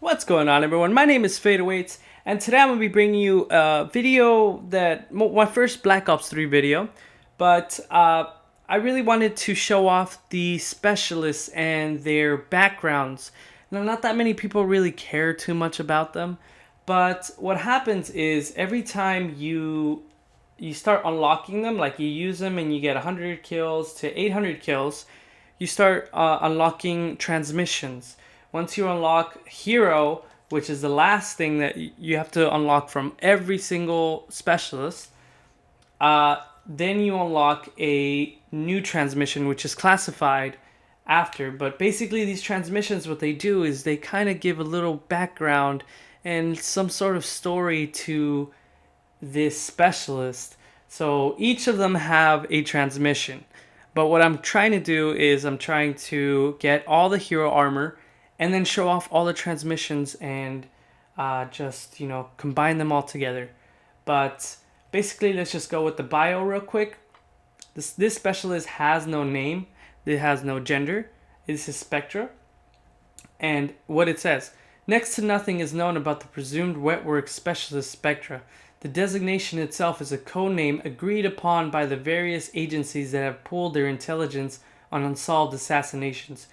What's going on, everyone? My name is Fadeawaits, and today I'm going to be bringing you a video my first Black Ops 3 video, but I really wanted to show off the specialists and their backgrounds. Now, not that many people really care too much about them, but what happens is every time you start unlocking them, like you use them and you get 100 kills to 800 kills, you start unlocking transmissions. Once you unlock hero, which is the last thing that you have to unlock from every single specialist, then you unlock a new transmission, which is classified after. But basically, these transmissions, what they do is they kind of give a little background and some sort of story to this specialist. So each of them have a transmission. But what I'm trying to do is I'm trying to get all the hero armor and then show off all the transmissions and just, combine them all together. But basically, let's just go with the bio real quick. This specialist has no name. It has no gender. This is Spectre. And what it says, next to nothing is known about the presumed wetwork specialist Spectre. The designation itself is a code name agreed upon by the various agencies that have pooled their intelligence on unsolved assassinations,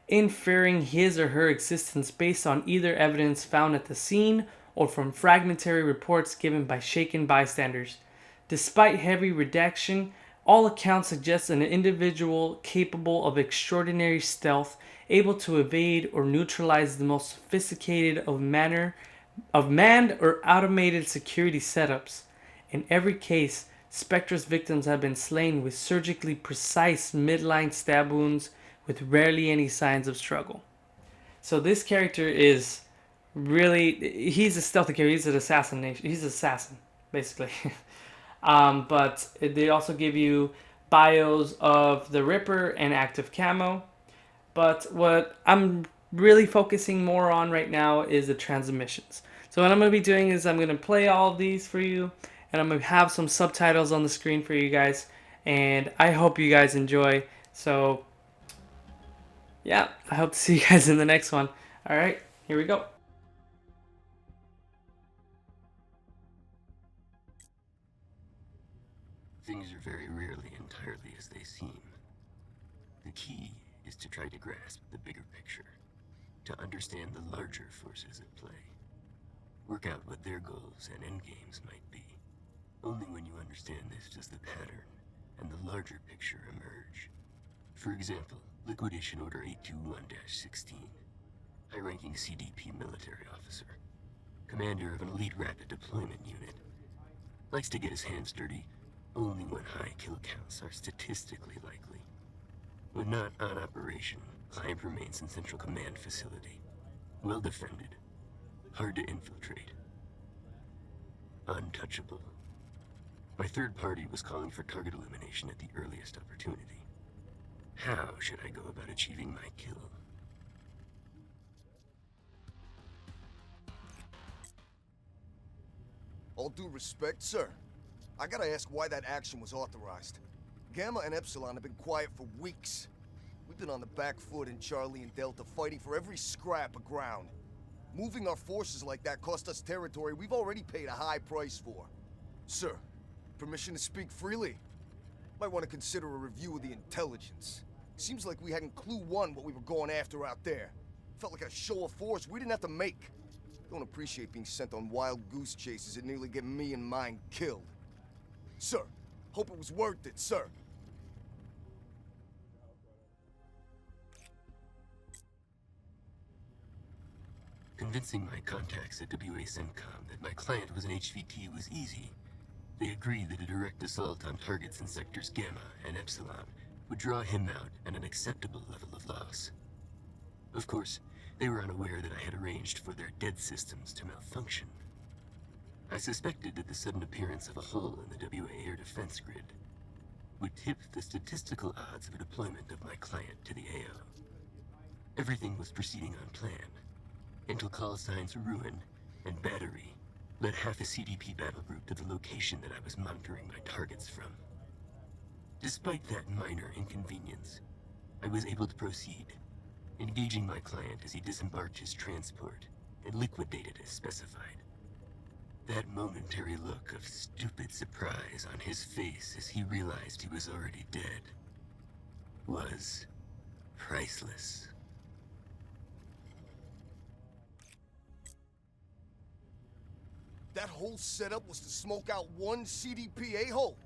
inferring his or her existence based on either evidence found at the scene or from fragmentary reports given by shaken bystanders. Despite heavy redaction, all accounts suggest an individual capable of extraordinary stealth, able to evade or neutralize the most sophisticated of manned or automated security setups. In every case, Spectre's victims have been slain with surgically precise midline stab wounds with rarely any signs of struggle. So this character is he's a stealthy character. He's an assassination. He's an assassin, basically. But they also give you bios of the Ripper and active camo. But what I'm really focusing more on right now is the transmissions. So what I'm going to be doing is I'm going to play all of these for you, and I'm going to have some subtitles on the screen for you guys, and I hope you guys enjoy. So yeah, I hope to see you guys in the next one. Alright, here we go. Things are very rarely entirely as they seem. The key is to try to grasp the bigger picture, to understand the larger forces at play. Work out what their goals and endgames might be. Only when you understand this does the pattern and the larger picture emerge. For example, Liquidation Order 821-16, high-ranking CDP military officer, commander of an elite rapid deployment unit, likes to get his hands dirty only when high kill counts are statistically likely. When not on operation, client remains in Central Command facility. Well defended. Hard to infiltrate. Untouchable. My third party was calling for target elimination at the earliest opportunity. How should I go about achieving my kill? All due respect, sir. I gotta ask why that action was authorized. Gamma and Epsilon have been quiet for weeks. We've been on the back foot in Charlie and Delta, fighting for every scrap of ground. Moving our forces like that cost us territory we've already paid a high price for. Sir, permission to speak freely? Might want to consider a review of the intelligence. Seems like we hadn't clue one what we were going after out there. Felt like a show of force we didn't have to make. Don't appreciate being sent on wild goose chases that nearly get me and mine killed. Sir, hope it was worth it, sir. Convincing my contacts at WA CENTCOM that my client was an HVT was easy. They agreed that a direct assault on targets in sectors Gamma and Epsilon would draw him out at an acceptable level of loss. Of course, they were unaware that I had arranged for their dead systems to malfunction. I suspected that the sudden appearance of a hole in the WA air defense grid would tip the statistical odds of a deployment of my client to the AO. Everything was proceeding on plan, until call signs Ruin and Battery led half a CDP battle group to the location that I was monitoring my targets from. Despite that minor inconvenience, I was able to proceed, engaging my client as he disembarked his transport and liquidated as specified. That momentary look of stupid surprise on his face as he realized he was already dead was priceless. That whole setup was to smoke out one CDP a-hole?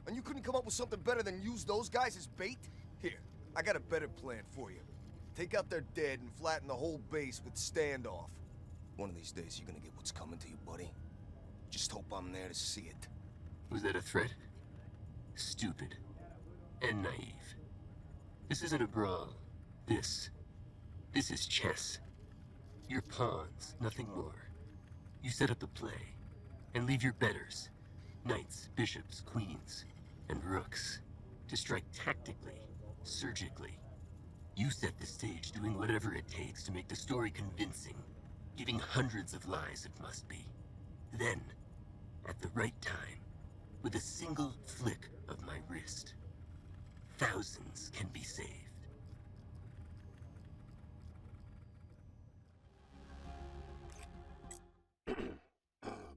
And you couldn't come up with something better than use those guys as bait? Here, I got a better plan for you. Take out their dead and flatten the whole base with standoff. One of these days you're gonna get what's coming to you, buddy. Just hope I'm there to see it. Was that a threat? Stupid. And naive. This isn't a brawl. This is chess. You're pawns, nothing more. You set up the play, and leave your betters, knights, bishops, queens, and rooks, to strike tactically, surgically. You set the stage, doing whatever it takes to make the story convincing, giving hundreds of lies it must be. Then, at the right time, with a single flick of my wrist, thousands can be saved.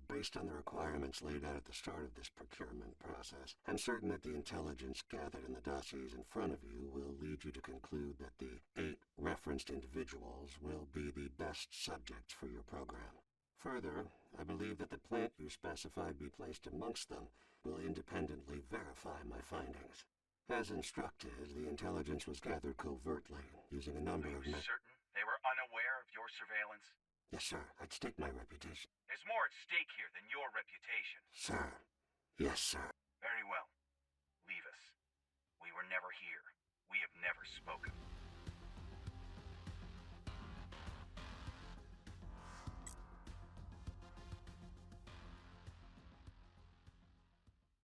Based on the requirements laid out at the start of this procurement process, I'm certain that the intelligence gathered in the dossiers in front of you will lead you to conclude that the 8 referenced individuals will be the best subjects for your program. Further, I believe that the plant you specified be placed amongst them will independently verify my findings. As instructed, the intelligence was gathered covertly, using a number of... Are you certain they were unaware of your surveillance? Yes, sir. I'd stake my reputation. There's more at stake here than your reputation. Sir. Yes, sir. Very well. Leave us. We were never here. We have never spoken.